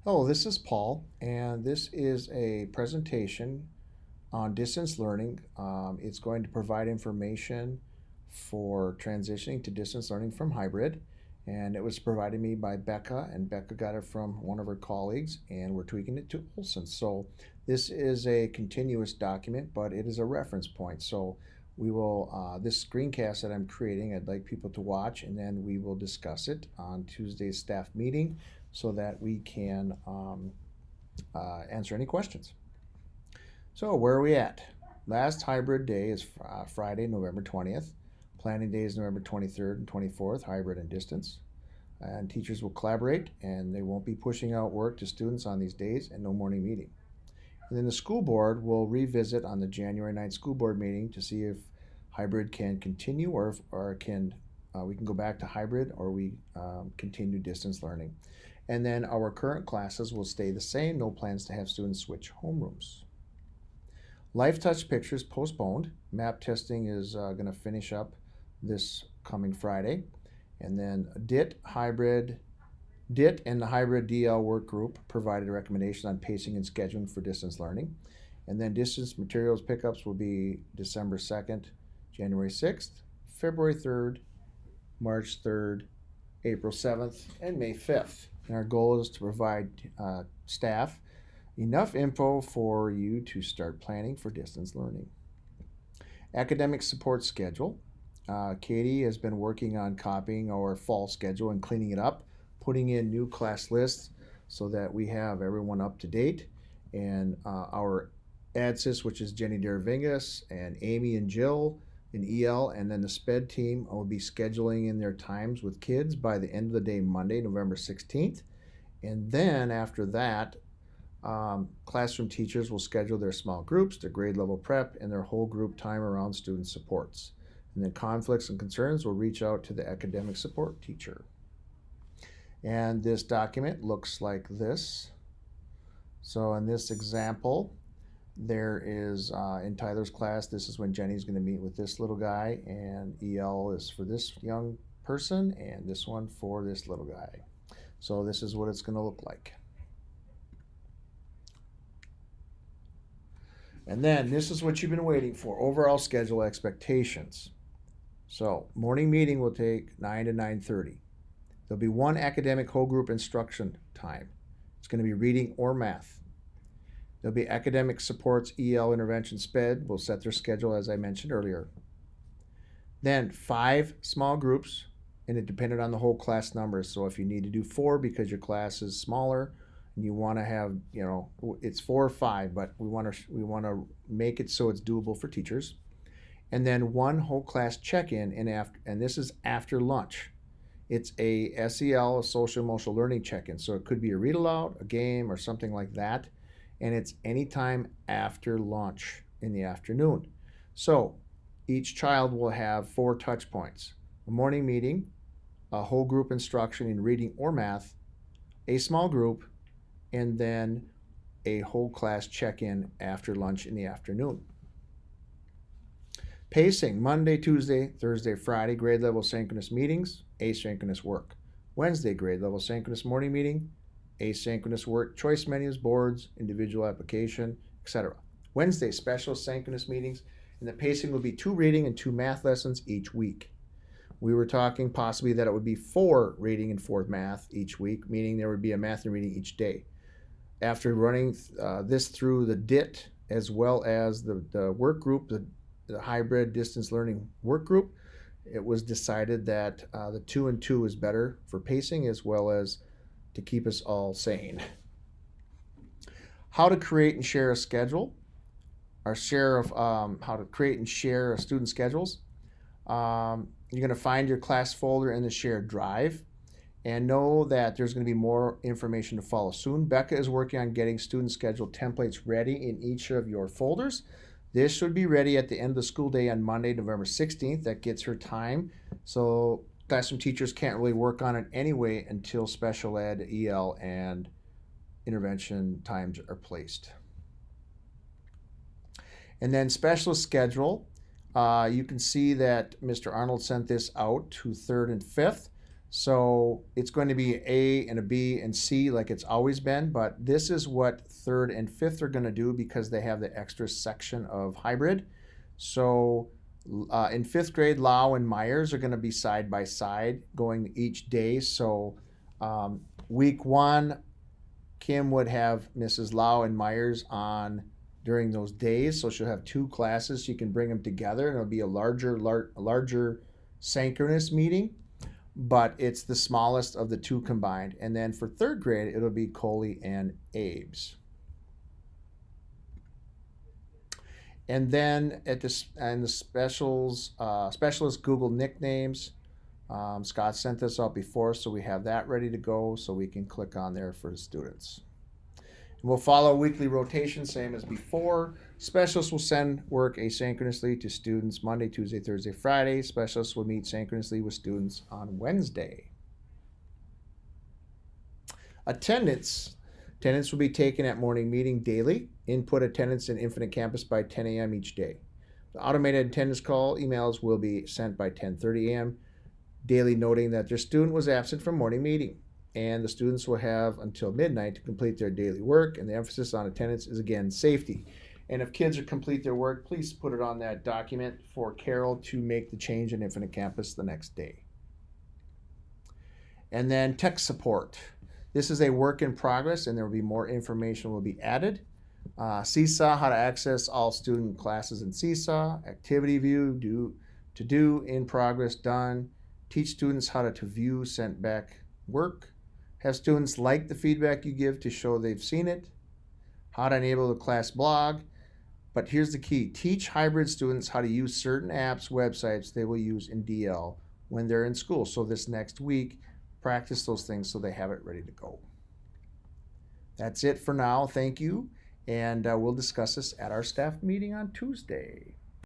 Hello, this is Paul, and this is a presentation on distance learning. It's going to provide information for transitioning to distance learning from hybrid, and it was provided me by Becca, and Becca got it from one of her colleagues, and we're tweaking it to Olson. So this is a continuous document, but it is a reference point. So we will, this screencast that I'm creating, I'd like people to watch, and then we will discuss it on Tuesday's staff meeting so that we can answer any questions. So, where are we at? Last hybrid day is Friday, November 20th. Planning day is November 23rd and 24th, hybrid and distance. And teachers will collaborate and they won't be pushing out work to students on these days and no morning meeting. And then the school board will revisit on the January 9th school board meeting to see if hybrid can continue or can we can go back to hybrid or we continue distance learning. And then our current classes will stay the same. No plans to have students switch homerooms. Life Touch Pictures postponed. Map testing is going to finish up this coming Friday. And then DIT and the hybrid DL work group provided a recommendation on pacing and scheduling for distance learning. And then distance materials pickups will be December 2nd, January 6th, February 3rd, March 3rd, April 7th, and May 5th. And our goal is to provide staff enough info for you to start planning for distance learning. Academic support schedule. Katie has been working on copying our fall schedule and cleaning it up, putting in new class lists so that we have everyone up to date. And our ADSYS, which is Jenny Deravingas and Amy and Jill in EL, and then the SPED team will be scheduling in their times with kids by the end of the day, Monday, November 16th. And then after that, classroom teachers will schedule their small groups, their grade level prep, and their whole group time around student supports. And then conflicts and concerns will reach out to the academic support teacher. And this document looks like this. So in this example, there is in Tyler's class, this is when Jenny's going to meet with this little guy, and EL is for this young person, and this one for this little guy. So this is what it's going to look like. And then this is what you've been waiting for, overall schedule expectations. So morning meeting will take 9 to 9:30. There'll be one academic whole group instruction time. It's going to be reading or math. There'll be academic supports, EL intervention SPED will set their schedule as I mentioned earlier. Then 5 small groups, and it depended on the whole class numbers. So if you need to do 4 because your class is smaller and you want to have, it's 4 or 5, but we want to make it so it's doable for teachers. And then 1 whole class check-in, and this is after lunch. It's a SEL, a social emotional learning check-in. So it could be a read aloud, a game, or something like that. And it's anytime after lunch in the afternoon. So each child will have 4 touch points: a morning meeting, a whole group instruction in reading or math, a small group, and then a whole class check-in after lunch in the afternoon. Pacing: Monday, Tuesday, Thursday, Friday, grade level synchronous meetings, asynchronous work. Wednesday, grade level synchronous morning meeting, asynchronous work, choice menus, boards, individual application, etc. Wednesday, special synchronous meetings, and the pacing will be 2 reading and 2 math lessons each week. We were talking possibly that it would be 4 reading and 4 math each week, meaning there would be a math and reading each day. After running this through the DIT as well as the work group, the hybrid distance learning work group, it was decided that the 2 and 2 is better for pacing as well as to keep us all sane. How to create and share a schedule. Our share of how to create and share student schedules. You're going to find your class folder in the shared drive, and know that there's going to be more information to follow soon. Becca is working on getting student schedule templates ready in each of your folders. This should be ready at the end of the school day on Monday, November 16th. That gets her time. So classroom teachers can't really work on it anyway until special ed, EL, and intervention times are placed. And then specialist schedule. You can see that Mr. Arnold sent this out to 3rd and 5th. So it's going to be A and a B and C like it's always been, but this is what third and fifth are going to do because they have the extra section of hybrid. So in fifth grade, Lau and Myers are going to be side by side going each day. So week one, Kim would have Mrs. Lau and Myers on during those days. So she'll have two classes. She can bring them together and it'll be a larger synchronous meeting, but it's the smallest of the two combined. And then for third grade, it'll be Coley and Abe's. And then at this and the specialist Google nicknames. Scott sent this out before, so we have that ready to go, so we can click on there for the students. And we'll follow weekly rotation, same as before. Specialists will send work asynchronously to students Monday, Tuesday, Thursday, Friday. Specialists will meet synchronously with students on Wednesday. Attendance. Attendance will be taken at morning meeting daily. Input attendance in Infinite Campus by 10 a.m. each day. The automated attendance call emails will be sent by 10:30 a.m. daily, noting that their student was absent from morning meeting. And the students will have until midnight to complete their daily work. And the emphasis on attendance is, again, safety. And if kids complete their work, please put it on that document for Carol to make the change in Infinite Campus the next day. And then tech support. This is a work in progress, and there will be more information will be added. Seesaw, how to access all student classes in Seesaw. Activity view, to do, in progress, done. Teach students how to view sent back work. Have students like the feedback you give to show they've seen it. How to enable the class blog. But here's the key. Teach hybrid students how to use certain apps, websites they will use in DL when they're in school. So this next week, practice those things so they have it ready to go. That's it for now. Thank you. And we'll discuss this at our staff meeting on Tuesday.